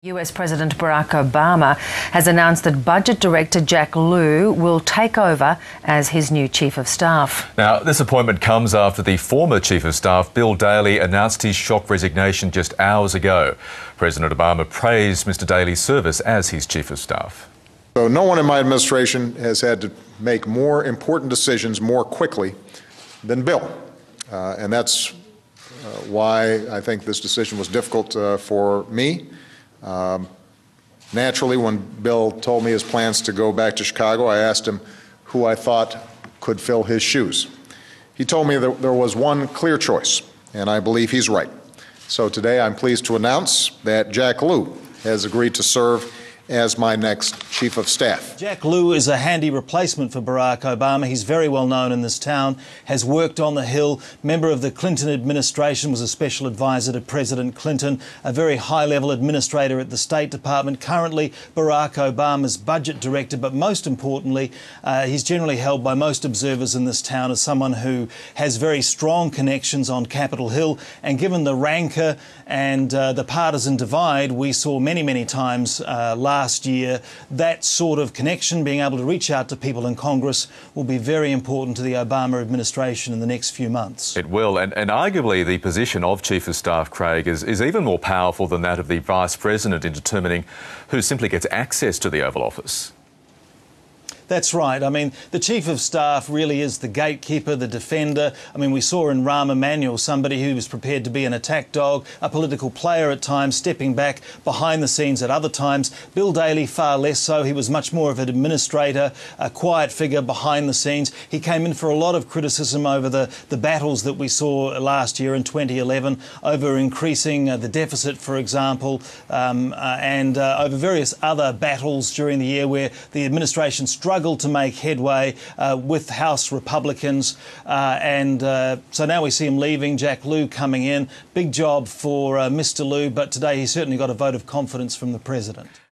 US President Barack Obama has announced that Budget Director Jack Lew will take over as his new Chief of Staff. Now, this appointment comes after the former Chief of Staff, Bill Daley, announced his shock resignation just hours ago. President Obama praised Mr. Daley's service as his Chief of Staff. So no one in my administration has had to make more important decisions more quickly than Bill. And that's why I think this decision was difficult for me. Naturally, when Bill told me his plans to go back to Chicago, I asked him who I thought could fill his shoes. He told me that there was one clear choice, and I believe he's right. So today I'm pleased to announce that Jack Lew has agreed to serve as my next Chief of Staff. Jack Lew is a handy replacement for Barack Obama. He's very well known in this town, has worked on the Hill, member of the Clinton administration, was a special advisor to President Clinton, a very high-level administrator at the State Department, currently Barack Obama's budget director, but most importantly, he's generally held by most observers in this town as someone who has very strong connections on Capitol Hill, and given the rancour and the partisan divide we saw many times last year, that sort of connection, being able to reach out to people in Congress, will be very important to the Obama administration in the next few months. It will, and arguably the position of Chief of Staff, Craig, is even more powerful than that of the Vice President in determining who simply gets access to the Oval Office. That's right. I mean, the Chief of Staff really is the gatekeeper, the defender. I mean, we saw in Rahm Emanuel somebody who was prepared to be an attack dog, a political player at times, stepping back behind the scenes at other times. Bill Daley, far less so. He was much more of an administrator, a quiet figure behind the scenes. He came in for a lot of criticism over the battles that we saw last year in 2011, over increasing the deficit, for example, and over various other battles during the year where the administration struggled to make headway with House Republicans, so now we see him leaving, Jack Lew coming in. Big job for Mr. Lew, but today he certainly got a vote of confidence from the President.